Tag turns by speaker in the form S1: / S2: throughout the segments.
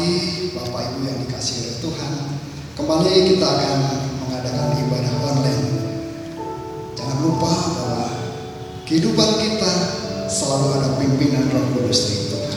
S1: pagi, Bapak Ibu yang dikasihi oleh Tuhan. Kembali kita akan mengadakan ibadah online. Jangan lupa bahwa kehidupan kita selalu ada pimpinan Roh Kudus dari Tuhan.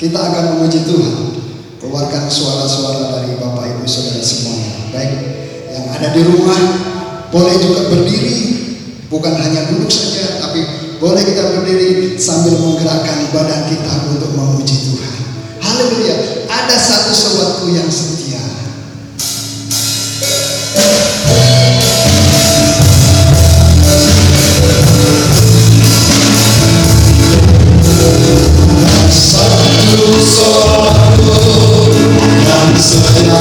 S1: Kita akan memuji Tuhan. Keluarkan suara-suara dari Bapak Ibu Saudara semuanya. Baik, yang ada di rumah boleh juga berdiri, bukan hanya duduk saja, tapi boleh kita berdiri sambil menggerakkan badan kita untuk memuji Tuhan. Haleluya. Ada satu sobatku yang setia. Satu yang setia.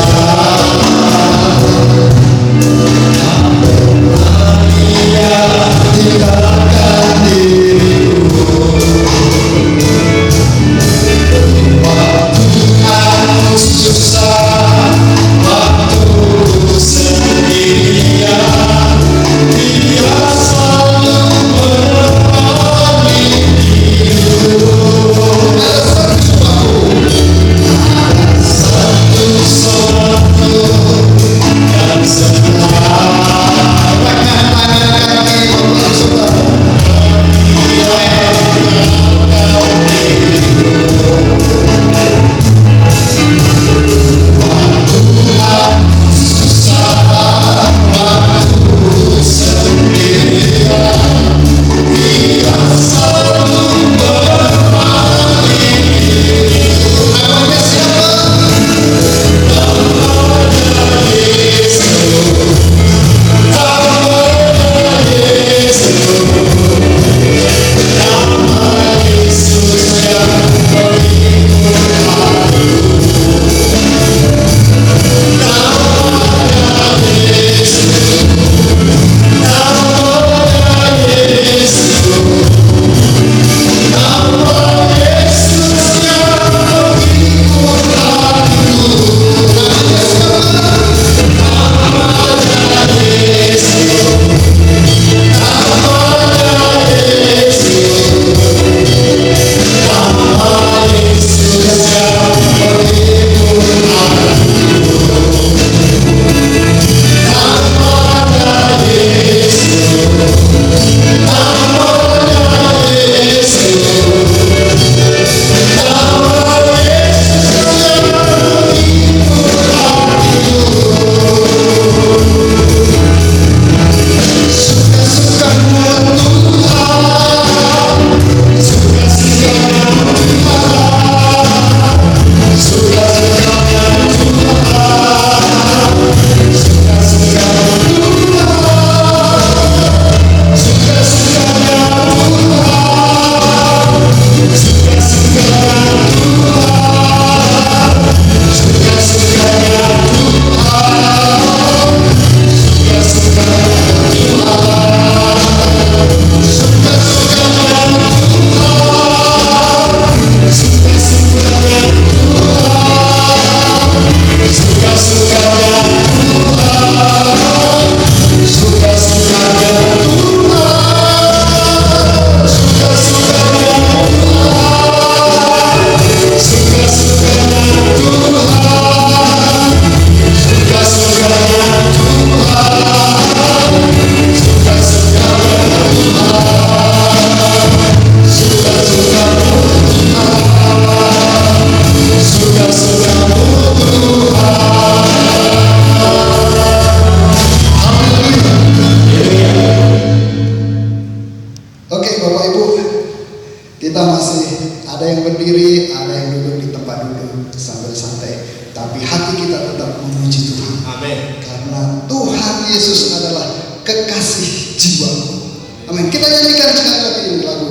S2: Amin.
S1: Karena Tuhan Yesus adalah kekasih jiwaku. Amin. Kita nyanyikan sekali lagi ini lagu.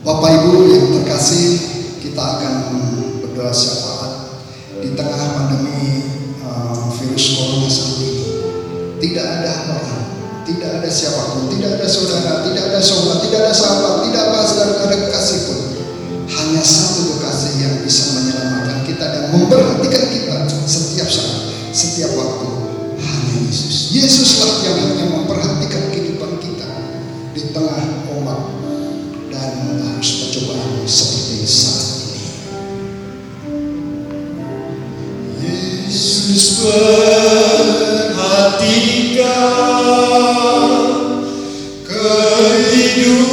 S1: Bapak Ibu yang terkasih, kita akan berdoa syafaat di tengah pandemi virus corona saat ini. Tidak ada orang, tidak ada siapapun, tidak ada saudara, tidak ada sobat, tidak ada sahabat, tidak ada kekasih pun. Hanya satu kekasih yang bisa menyelamatkan kita dan memperhatikan kita setiap saat, setiap waktu. Hanya Yesus. Yesuslah yang hanya memperhatikan kehidupan kita di tengah ombak dan harus percobaan seperti saat ini.
S2: Yesus perhatikan kehidupan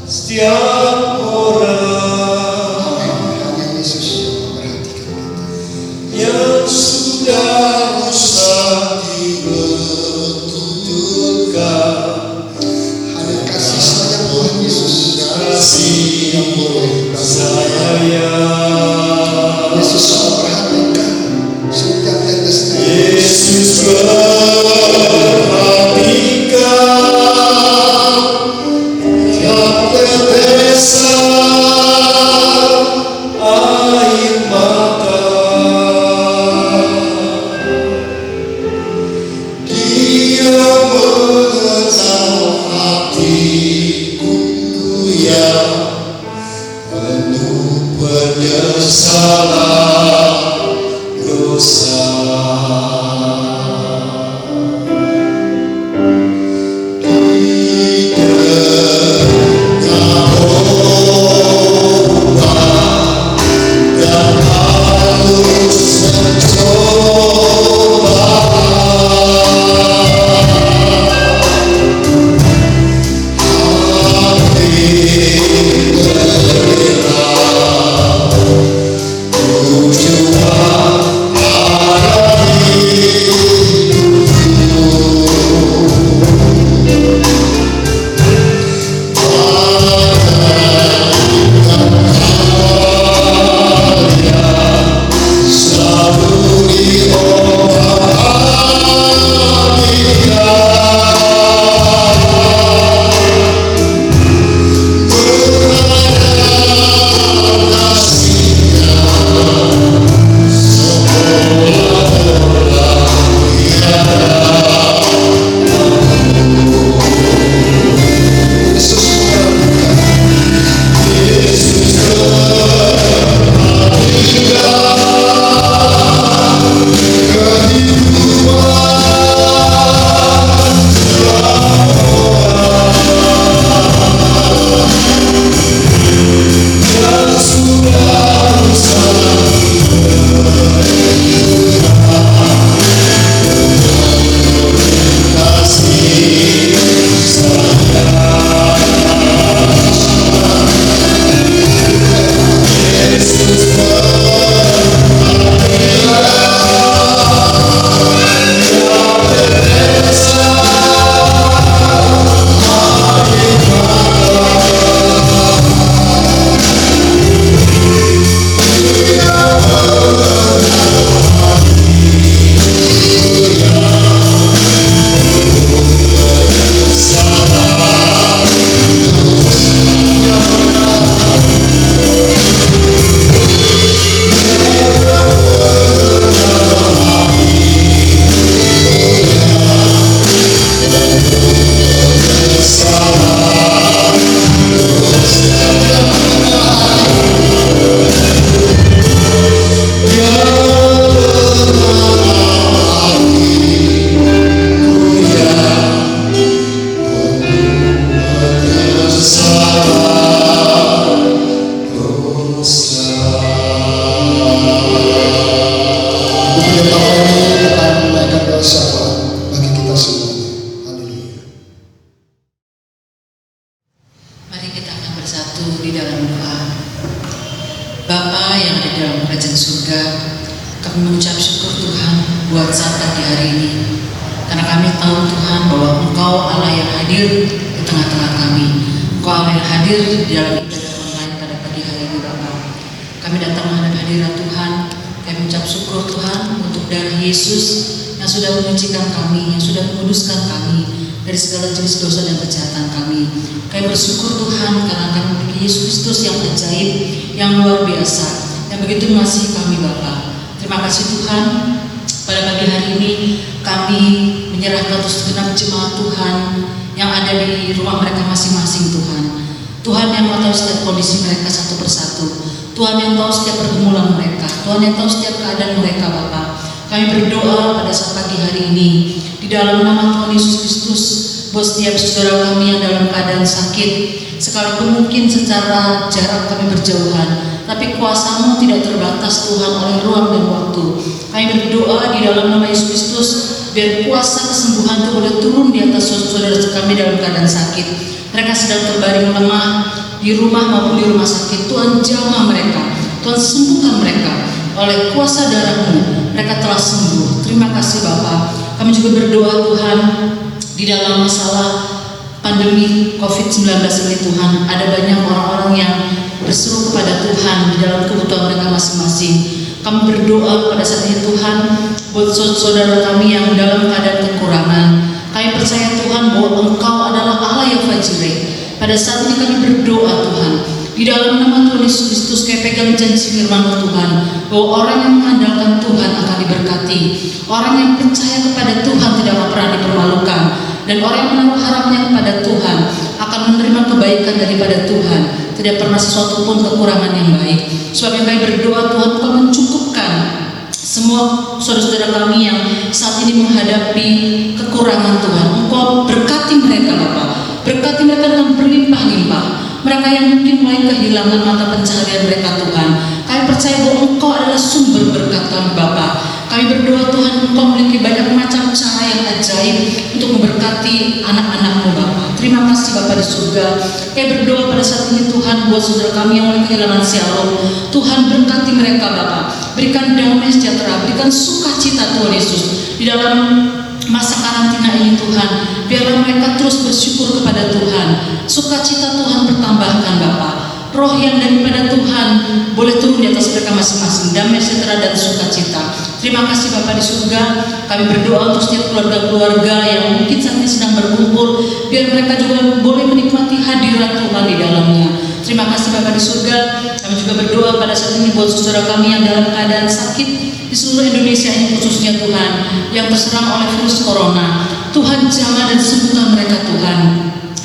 S2: setiap orang.
S1: Hanya Yesus yang memperhatikan kita.
S2: Yang sudah usah dibetulkan. Kasih yang boleh saya.
S1: Yesus memperhatikan setiap tetesnya.
S2: Yesus perhatikan setiap tetesan air mata. Dia mengenal hatiku yang penuh penyesalan dosa. Di tengah ombak dan arus mencobaan,
S3: Kami mengucap syukur Tuhan buat saat pagi hari ini. Karena kami tahu Tuhan bahwa Engkau Allah yang hadir di tengah-tengah kami. Engkau Allah yang hadir di dalam ibadah online pada pagi hari ini Bapak. Kami datang menghadap hadirat Tuhan. Kami mengucap syukur Tuhan untuk darah Yesus yang sudah menyucikan kami, yang sudah menguduskan kami dari segala jenis dosa dan kejahatan kami. Kami bersyukur Tuhan karena kami memiliki Yesus Kristus yang ajaib, yang luar biasa, yang begitu mengasihi kami Bapa. Terima kasih Tuhan, pada pagi hari ini kami menyerahkan untuk segenap jemaat Tuhan yang ada di rumah mereka masing-masing Tuhan. Tuhan yang tahu setiap kondisi mereka satu persatu. Tuhan yang tahu setiap pergumulan mereka. Tuhan yang tahu setiap keadaan mereka Bapa. Kami berdoa pada saat pagi hari ini di dalam nama Tuhan Yesus Kristus buat setiap saudara kami yang dalam keadaan sakit, sekalipun mungkin secara jarak kami berjauhan, tapi kuasa-Mu tidak terbatas Tuhan oleh ruang dan waktu. Kami berdoa di dalam nama Yesus Kristus biar kuasa kesembuhan itu boleh turun di atas saudara kami dalam keadaan sakit. Mereka sedang terbaring lemah di rumah maupun di rumah sakit. Tuhan jamah mereka, Tuhan sembuhkan mereka oleh kuasa darah-Mu. Mereka telah sembuh. Terima kasih Bapa. Kami juga berdoa Tuhan di dalam masalah pandemi COVID-19 ini Tuhan. Ada banyak orang-orang yang berseru kepada Tuhan di dalam kebutuhan mereka masing-masing. Kami berdoa pada saat ini Tuhan buat saudara kami yang dalam keadaan kekurangan. Kami percaya Tuhan bahwa Engkau adalah Allah yang fajire. Pada saat ini kami berdoa Tuhan, di dalam nama Tuhan Yesus Kristus, kami pegang janji firman Tuhan bahwa orang yang mengandalkan Tuhan akan diberkati. Orang yang percaya kepada Tuhan tidak akan pernah dipermalukan. Dan orang yang menaruh harapnya kepada Tuhan akan menerima kebaikan daripada Tuhan. Tidak pernah sesuatu pun kekurangan yang baik. Sebab yang kami berdoa Tuhan, Engkau mencukupkan semua saudara-saudara kami yang saat ini menghadapi kekurangan Tuhan. Engkau berkati mereka Bapak. Berkati mereka dengan berlimpah-limpah. Mereka yang mungkin mulai kehilangan mata pencaharian mereka Tuhan, kami percaya bahwa Engkau adalah sumber berkat kami Bapa. Kami berdoa Tuhan, Engkau memiliki banyak macam cara yang ajaib untuk memberkati anak-anak-Mu Bapa. Terima kasih Bapa di surga. Kami berdoa pada saat ini Tuhan buat saudara kami yang mulai kehilangan shalom. Tuhan berkati mereka Bapa. Berikan damai sejahtera, berikan sukacita Tuhan Yesus di dalam masa karantina ini Tuhan. Biarlah mereka terus bersyukur kepada Tuhan. Sukacita Tuhan bertambahkan Bapa. Roh yang daripada Tuhan boleh turun di atas mereka masing-masing. Damai sejahtera dan sukacita. Terima kasih Bapa di surga. Kami berdoa untuk setiap keluarga-keluarga yang mungkin saat ini sedang berkumpul, biar mereka juga boleh menikmati hadirat Tuhan di dalamnya. Terima kasih Bapa di surga. Kami juga berdoa pada saat ini buat saudara kami yang dalam keadaan sakit di seluruh Indonesia ini, khususnya Tuhan yang terserang oleh virus corona. Tuhan jamah dan sembuhkan mereka Tuhan.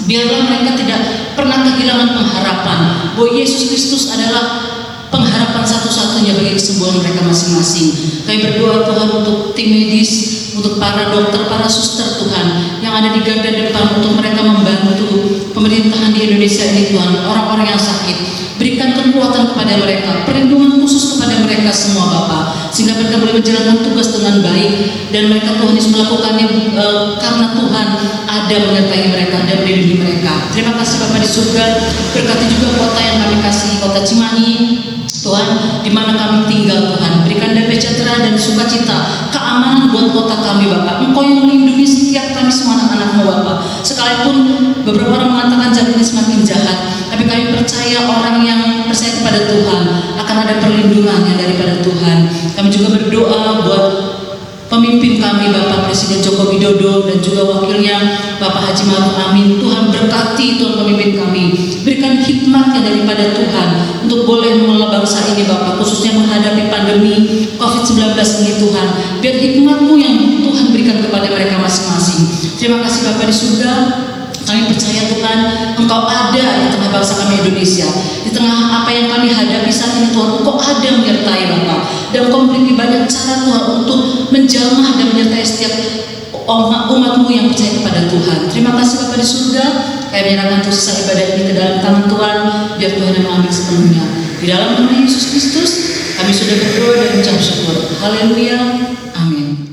S3: Biarlah mereka tidak pernah kehilangan pengharapan bahwa Yesus Kristus adalah pengharapan satu-satunya bagi kesembuhan mereka masing-masing. Kami berdoa Tuhan untuk tim medis, untuk para dokter, para suster Tuhan yang ada di garda depan untuk mereka membantu pemerintahan di Indonesia ini Tuhan. Orang-orang yang sakit, berikan kekuatan kepada mereka, perlindungan khusus kepada mereka semua Bapa, sehingga mereka boleh menjalankan tugas dengan baik. Dan mereka Tuhan Yesus melakukannya karena Tuhan ada menyertai mereka dan melindungi mereka. Terima kasih Bapa di surga. Berkati juga kota yang kami kasih, kota Cimahi Tuhan, di mana kami tinggal Tuhan. Berikan damai sejahtera dan sukacita, keamanan buat kota kami Bapa. Engkau yang melindungi setiap kami semua anak-anak-Mu Bapa. Sekalipun beberapa orang mengatakan zaman ini semakin jahat, tapi kami percaya orang yang percaya kepada Tuhan akan ada perlindungannya daripada Tuhan. Kami juga berdoa buat pemimpin kami Bapak Presiden Joko Widodo dan juga wakilnya Bapak Haji Ma'ruf Amin. Tuhan berkati Tuhan pemimpin kami, berikan hikmatnya daripada Tuhan untuk boleh mengelola bangsa ini Bapak, khususnya menghadapi pandemi COVID-19 ini Tuhan. Biar hikmat-Mu yang Tuhan berikan kepada mereka masing-masing. Terima kasih Bapak di surga. Kami percaya Tuhan, Engkau ada di tengah bangsa kami Indonesia. Di tengah apa yang kami hadapi saat ini Tuhan, Engkau ada menyertai Bapak. Dan Engkau memiliki banyak cara Tuhan untuk menjamah dan menyertai setiap umat-Mu yang percaya kepada Tuhan. Terima kasih Bapak di surga. Kami menyerahkan untuk sisa ibadah ini ke dalam tangan Tuhan, biar Tuhan yang mengambil sepenuhnya. Di dalam nama Yesus Kristus, kami sudah berdoa dan mengucap syukur. Haleluya. Amin.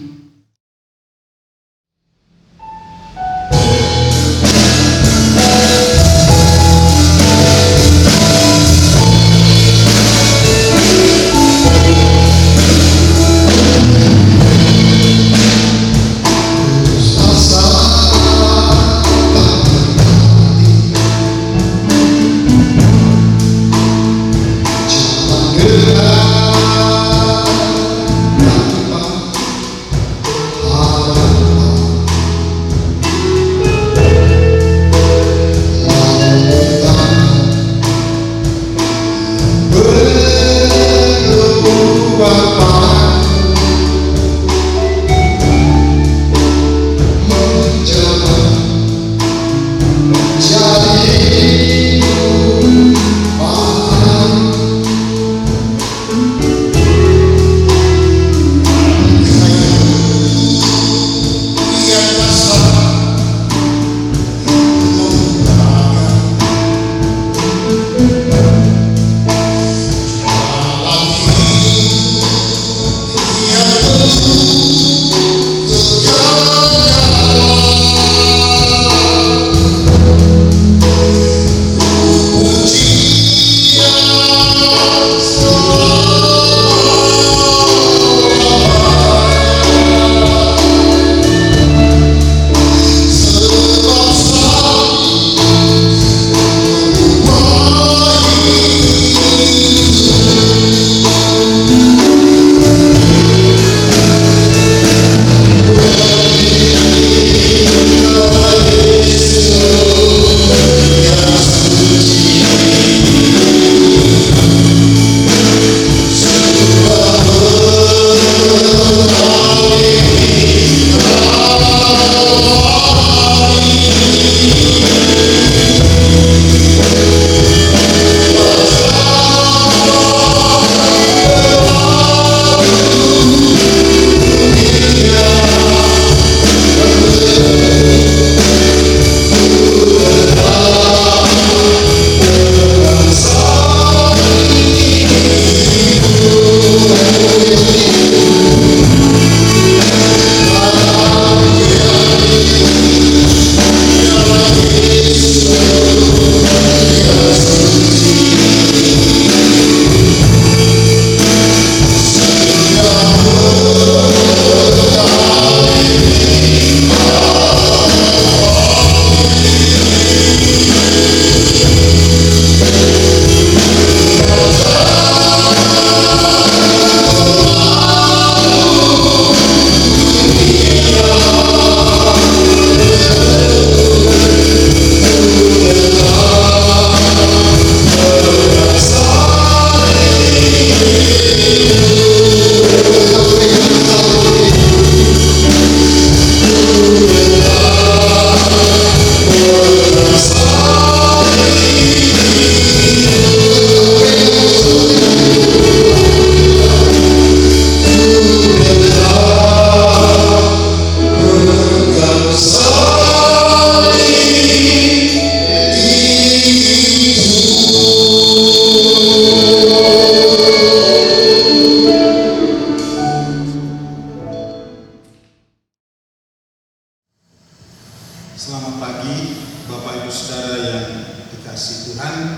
S4: Selamat pagi Bapak Ibu Saudara yang dikasihi Tuhan,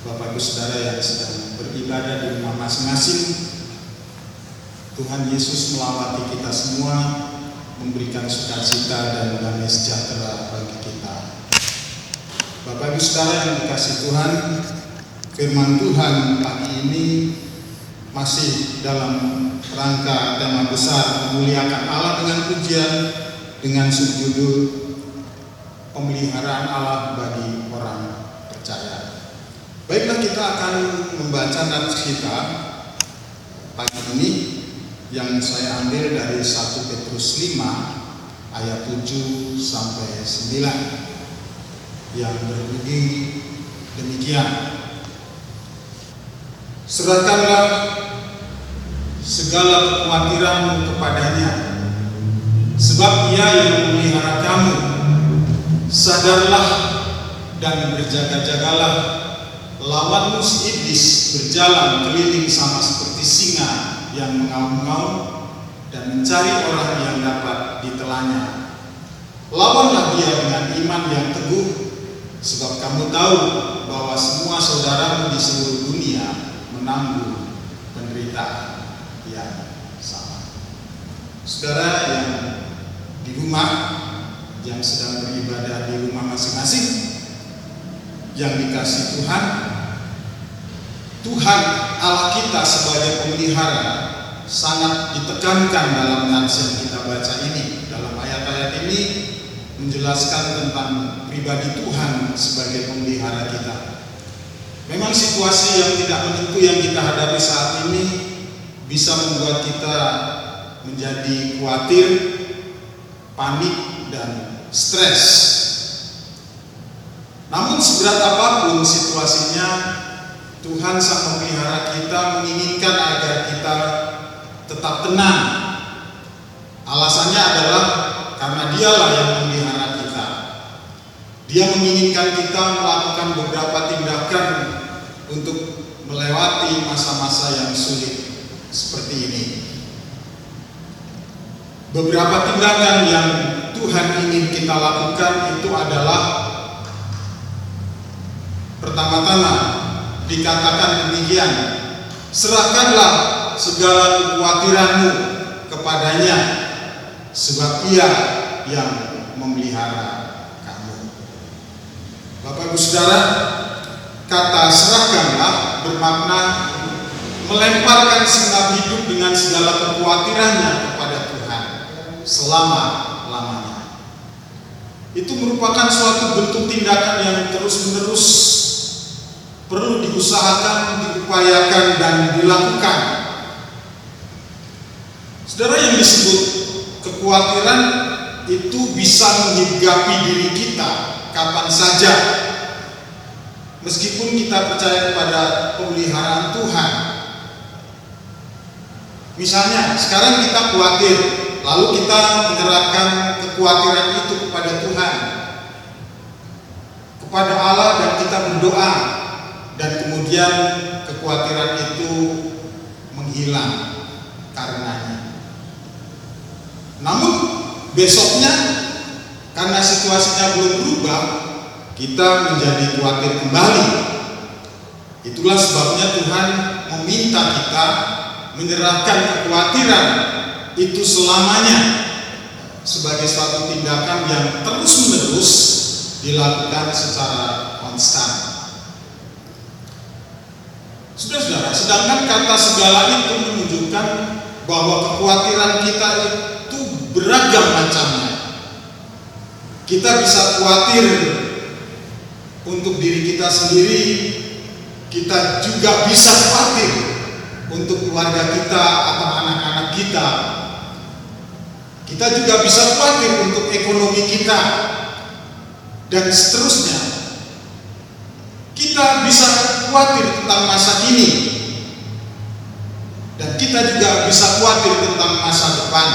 S4: Bapak Ibu Saudara yang sedang beribadah di rumah masing-masing. Tuhan Yesus melawati kita semua, memberikan sukacita dan damai sejahtera bagi kita. Bapak Ibu Saudara yang dikasihi Tuhan, firman Tuhan pagi ini masih dalam rangka tema besar memuliakan Allah dengan pujian dengan subjudul pemeliharaan Allah bagi orang percaya. Baiklah, kita akan membaca nats kita pagi ini yang saya ambil dari 1 Petrus 5 ayat 7 sampai 9 yang berbunyi demikian. Serahkanlah segala kekhawatiranmu kepadanya, sebab Ia yang memelihara kamu. Sadarlah dan berjaga-jagalah, lawan musuh iblis berjalan keliling sama seperti singa yang mengaum-ngaum dan mencari orang yang dapat ditelannya. Lawanlah dia dengan iman yang teguh, sebab kamu tahu bahwa semua saudaramu di seluruh dunia menanggung penderitaan yang sama. Saudara yang di rumah, yang sedang beribadah di rumah masing-masing, yang dikasihi Tuhan, Tuhan Allah kita sebagai pemelihara sangat ditekankan dalam nats yang kita baca ini. Dalam ayat-ayat ini menjelaskan tentang pribadi Tuhan sebagai pemelihara kita. Memang situasi yang tidak menentu yang kita hadapi saat ini bisa membuat kita menjadi khawatir, panik, dan stres. Namun seberat apapun situasinya, Tuhan Sang Pemelihara kita menginginkan agar kita tetap tenang. Alasannya adalah karena Dialah yang memelihara kita. Dia menginginkan kita melakukan beberapa tindakan untuk melewati masa-masa yang sulit seperti ini. Beberapa tindakan yang Tuhan ingin kita lakukan itu adalah, pertama-tama dikatakan demikian, serahkanlah segala kekhawatiranmu kepadanya, sebab Ia yang memelihara kamu. Bapak Ibu Saudara, kata serahkanlah bermakna melemparkan segenap hidup dengan segala kekhawatirannya kepada Tuhan selama-lamanya. Itu merupakan suatu bentuk tindakan yang terus-menerus perlu diusahakan, diupayakan, dan dilakukan. Saudara, yang disebut kekhawatiran itu bisa menghinggapi diri kita kapan saja. Meskipun kita percaya kepada pemeliharaan Tuhan. Misalnya, sekarang kita khawatir, lalu kita menyerahkan kekhawatiran itu kepada Tuhan, kepada Allah, dan kita berdoa, dan kemudian kekhawatiran itu menghilang karenanya. Namun besoknya, karena situasinya belum berubah, kita menjadi khawatir kembali. Itulah sebabnya Tuhan meminta kita menyerahkan kekhawatiran itu selamanya sebagai suatu tindakan yang terus-menerus dilakukan secara konstan. Saudara-saudara, sedangkan kata segala itu menunjukkan bahwa kekhawatiran kita itu beragam macamnya. Kita bisa khawatir untuk diri kita sendiri, kita juga bisa khawatir untuk keluarga kita atau anak-anak kita. Kita juga bisa khawatir untuk ekonomi kita, dan seterusnya. Kita bisa khawatir tentang masa kini, dan kita juga bisa khawatir tentang masa depan.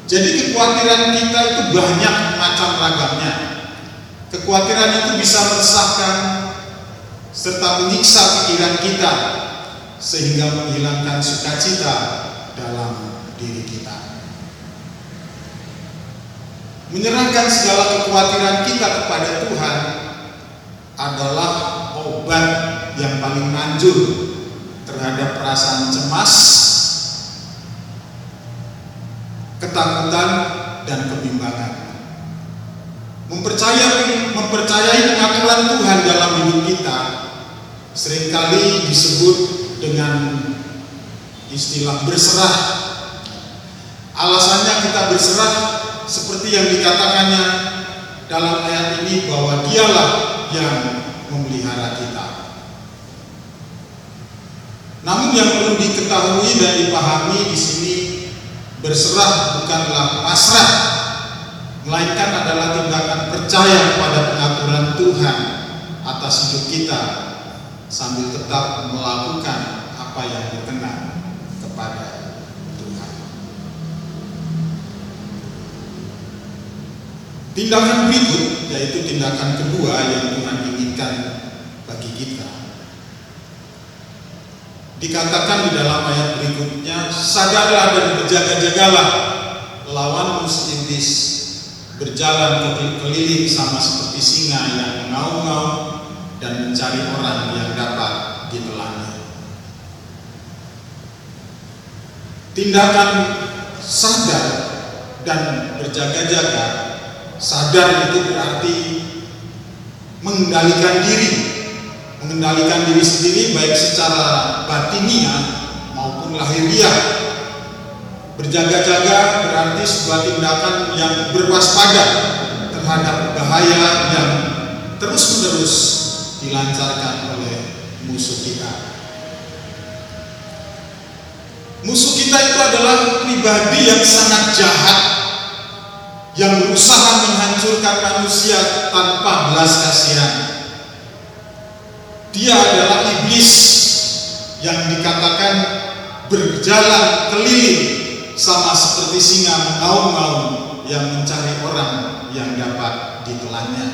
S4: Jadi kekhawatiran kita itu banyak macam ragamnya. Kekhawatiran itu bisa meresahkan serta menyiksa pikiran kita, sehingga menghilangkan sukacita dalam diri kita. Menyerahkan segala kekhawatiran kita kepada Tuhan adalah obat yang paling manjur terhadap perasaan cemas, ketakutan, dan kebimbangan. Mempercayai pengaturan Tuhan dalam hidup kita seringkali disebut dengan istilah berserah. Alasannya kita berserah seperti yang dikatakannya dalam ayat ini, bahwa Dialah yang memelihara kita. Namun yang perlu diketahui dan dipahami di sini, berserah bukanlah pasrah, melainkan adalah tindakan percaya kepada pengaturan Tuhan atas hidup kita sambil tetap melakukan apa yang berkenan kepada Tuhan. Tindakan berikut, yaitu tindakan kedua yang Tuhan inginkan bagi kita, dikatakan di dalam ayat berikutnya, sadarlah dan berjaga-jagalah, lawan musuh iblis berjalan keliling sama seperti singa yang mengaum-ngaum dan mencari orang yang dapat ditelannya. Tindakan sadar dan berjaga-jaga, sadar itu berarti mengendalikan diri sendiri baik secara batiniah maupun lahiriah. Berjaga-jaga berarti sebuah tindakan yang berwaspada terhadap bahaya yang terus-menerus dilancarkan oleh musuh kita. Musuh kita itu adalah pribadi yang sangat jahat, yang berusaha menghancurkan manusia tanpa belas kasihan. Dia adalah iblis yang dikatakan berjalan keliling sama seperti singa mengaum-ngaum yang mencari orang yang dapat ditelannya.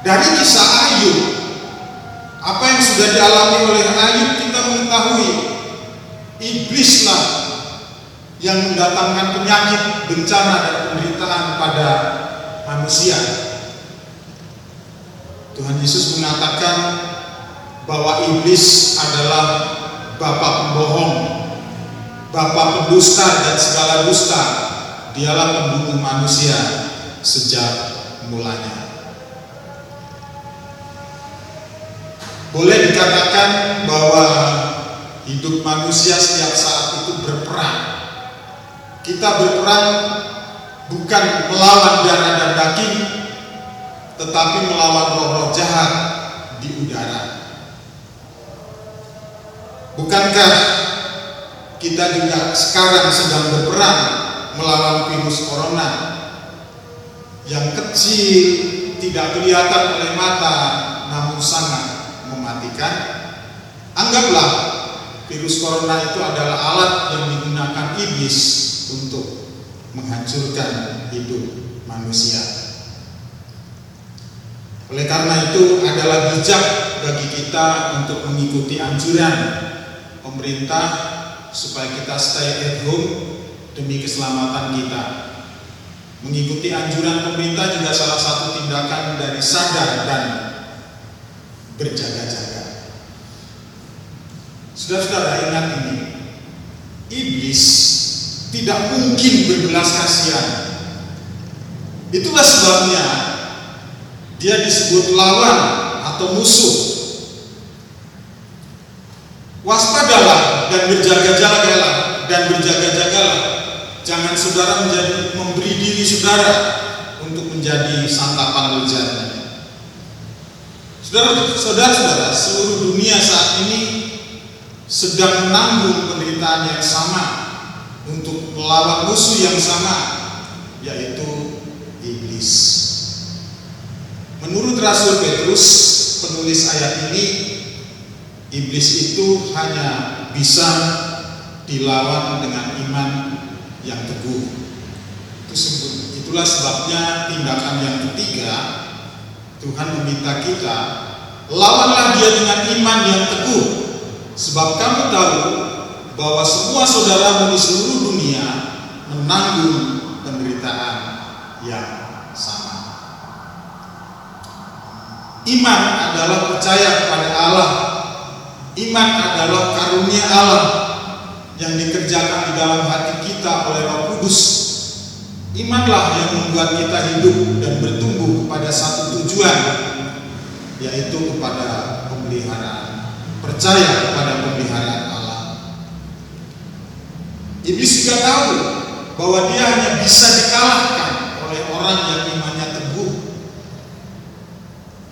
S4: Dari kisah Ayub, apa yang sudah dialami oleh Ayub, kita mengetahui iblislah yang mendatangkan penyakit, bencana, dan penderitaan pada manusia. Tuhan Yesus mengatakan bahwa iblis adalah bapa pembohong, bapa pendusta dan segala dusta. Dialah pembunuh manusia sejak mulanya. Boleh dikatakan bahwa hidup manusia setiap saat itu berperang. Kita berperang bukan melawan darah dan daging, tetapi melawan roh-roh jahat di udara. Bukankah kita juga sekarang sedang berperang melawan virus corona yang kecil, tidak kelihatan oleh mata, namun sangat mematikan? Anggaplah virus corona itu adalah alat yang digunakan iblis untuk menghancurkan hidup manusia. Oleh karena itu adalah bijak bagi kita untuk mengikuti anjuran pemerintah supaya kita stay at home demi keselamatan kita. Mengikuti anjuran pemerintah juga salah satu tindakan dari sadar dan berjaga-jaga. Saudara-saudara, ingat ini, iblis tidak mungkin berbelas kasihan. Itulah sebabnya dia disebut lawan atau musuh. Waspadalah dan berjaga-jagalah. Jangan saudara memberi diri saudara untuk menjadi santapan lezatnya. Saudara-saudara, seluruh dunia saat ini sedang menanggung penderitaan yang sama untuk melawan musuh yang sama, yaitu iblis. Menurut Rasul Petrus, penulis ayat ini, iblis itu hanya bisa dilawan dengan iman yang teguh. Itulah sebabnya tindakan yang ketiga, Tuhan meminta kita, lawanlah dia dengan iman yang teguh, sebab kamu tahu bahwa semua saudaramu di seluruh dunia menanggung penderitaan yang sama. Iman adalah percaya kepada Allah. Iman adalah karunia Allah yang dikerjakan di dalam hati kita oleh Roh Kudus. Imanlah yang membuat kita hidup dan bertumbuh kepada satu tujuan, yaitu kepada pemeliharaan, percaya kepada pemeliharaan Allah. Iblis juga tahu bahwa dia hanya bisa dikalahkan oleh orang yang imannya teguh,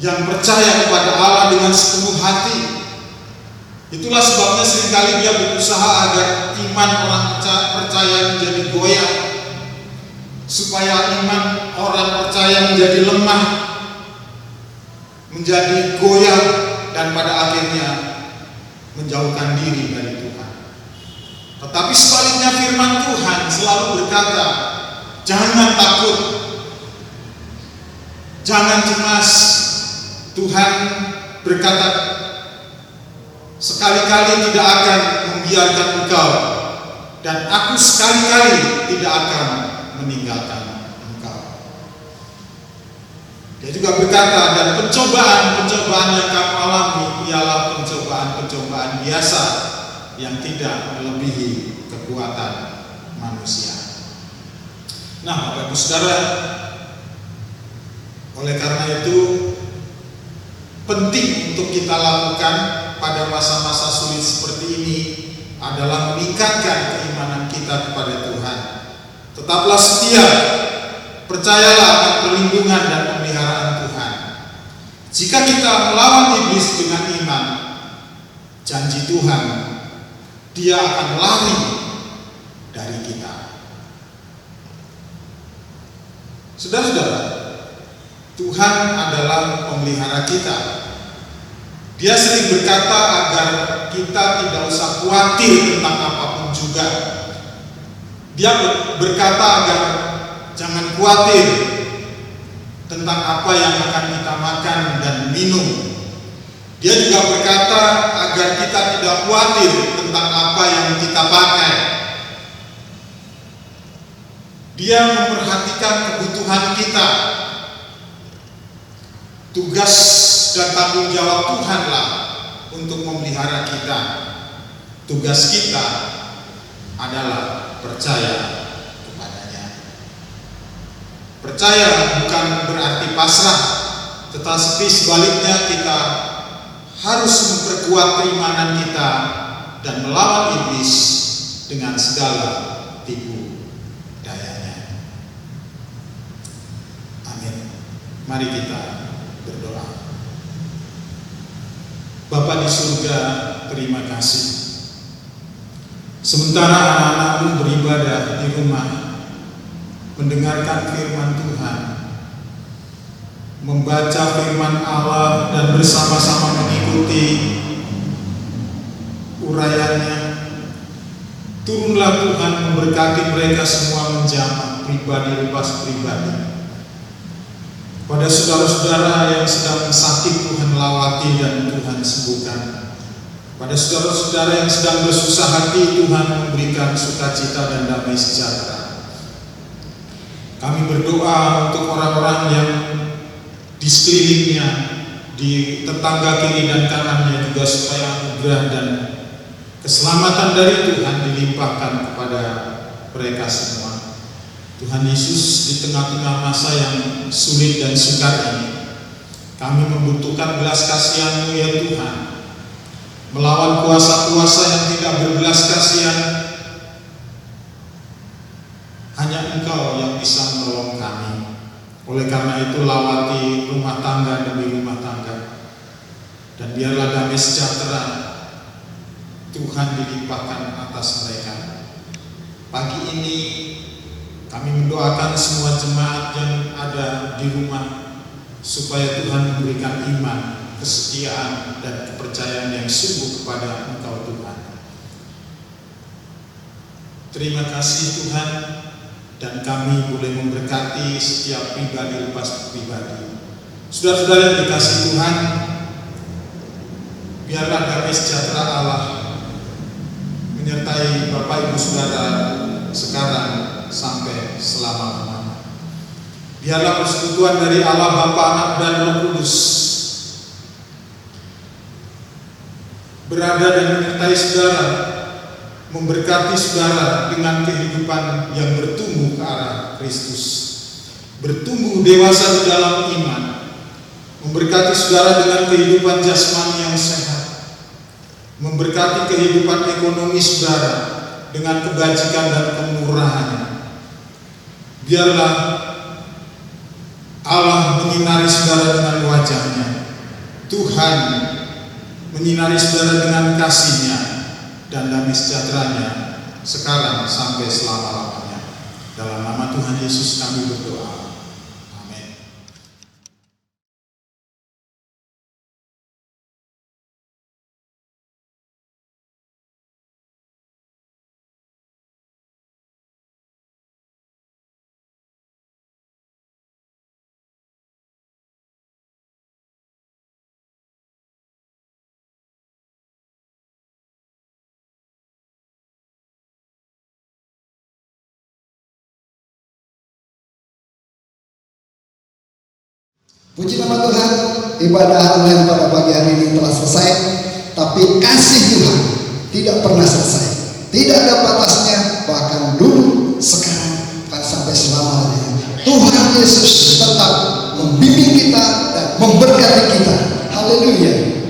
S4: yang percaya kepada Allah dengan sepenuh hati. Itulah sebabnya seringkali dia berusaha agar iman orang percaya menjadi goyah, supaya iman orang percaya menjadi lemah, menjadi goyah, dan pada akhirnya menjauhkan diri dari Tuhan. Tetapi sebaliknya firman Tuhan selalu berkata, jangan takut, jangan cemas. Tuhan berkata, sekali-kali tidak akan membiarkan engkau, dan aku sekali-kali tidak akan meninggalkan engkau. Dia juga berkata, dan pencobaan-pencobaan yang kamu alami ialah pencobaan-pencobaan biasa yang tidak melebihi kekuatan manusia. Nah, Bapak Ibu Saudara, oleh karena itu penting untuk kita lakukan pada masa-masa sulit seperti ini adalah meningkatkan keimanan kita kepada Tuhan. Tetaplah setia, percayalah akan perlindungan dan pemeliharaan Tuhan. Jika kita melawan iblis dengan iman, janji Tuhan, dia akan lari dari kita. Saudara-saudara, Tuhan adalah pemelihara kita. Dia sering berkata agar kita tidak usah khawatir tentang apapun juga. Dia berkata agar jangan khawatir tentang apa yang akan kita makan dan minum. Dia juga berkata agar kita tidak khawatir tentang apa yang kita pakai. Dia memperhatikan kebutuhan kita. Tugas dan tanggung jawab Tuhanlah untuk memelihara kita. Tugas kita adalah percaya kepadanya. Percaya bukan berarti pasrah, tetapi sebaliknya kita harus memperkuat keimanan kita dan melawan iblis dengan segala tipu dayanya. Amin. Mari kita berdoa. Bapa di surga, terima kasih. Sementara anak-anakmu beribadah di rumah, mendengarkan firman Tuhan, membaca firman Allah dan bersama-sama mengikuti urayanya, turunlah Tuhan memberkati mereka semua menjamah pribadi lepas pribadi. Pada saudara-saudara yang sedang sakit, Tuhan lawati dan Tuhan sembuhkan. Pada saudara-saudara yang sedang bersusah hati, Tuhan memberikan sukacita dan damai sejahtera. Kami berdoa untuk orang-orang yang di sekelilingnya, di tetangga kiri dan kanannya juga, supaya anugerah dan keselamatan dari Tuhan dilimpahkan kepada mereka semua. Tuhan Yesus, di tengah-tengah masa yang sulit dan sukar ini, kami membutuhkan belas kasihan-Mu ya Tuhan, melawan kuasa-kuasa yang tidak berbelas kasihan. Hanya Engkau yang bisa menolong kami. Oleh karena itu, lawati rumah tangga demi rumah tangga, dan biarlah damai sejahtera Tuhan dilimpahkan atas mereka. Pagi ini kami mendoakan semua jemaat yang ada di rumah, supaya Tuhan memberikan iman, kesetiaan, dan kepercayaan yang sungguh kepada Engkau Tuhan. Terima kasih Tuhan, dan kami boleh memberkati setiap pribadi lepas pribadi. Saudara-saudara yang dikasihi Tuhan, biarlah damai sejahtera Allah menyertai Bapak Ibu Saudara sekarang sampai selama-lamanya. Biarlah persekutuan dari Allah Bapa, Anak, dan Roh Kudus berada dan menyertai saudara, memberkati saudara dengan kehidupan yang bertumbuh ke arah Kristus, bertumbuh dewasa di dalam iman, memberkati saudara dengan kehidupan jasmani yang sehat, memberkati kehidupan ekonomi saudara dengan kebajikan dan kemurahannya. Biarlah Allah menyinari saudara dengan wajah-Nya, Tuhan menyinari saudara dengan kasih-Nya dan damai sejahtera-Nya sekarang sampai selama-lamanya. Dalam nama Tuhan Yesus kami berdoa.
S1: Puji nama Tuhan, ibadah online pada pagi hari ini telah selesai, tapi kasih Tuhan tidak pernah selesai. Tidak ada batasnya, bahkan dulu, sekarang, dan sampai selamanya. Tuhan Yesus tetap membimbing kita dan memberkati kita. Haleluya.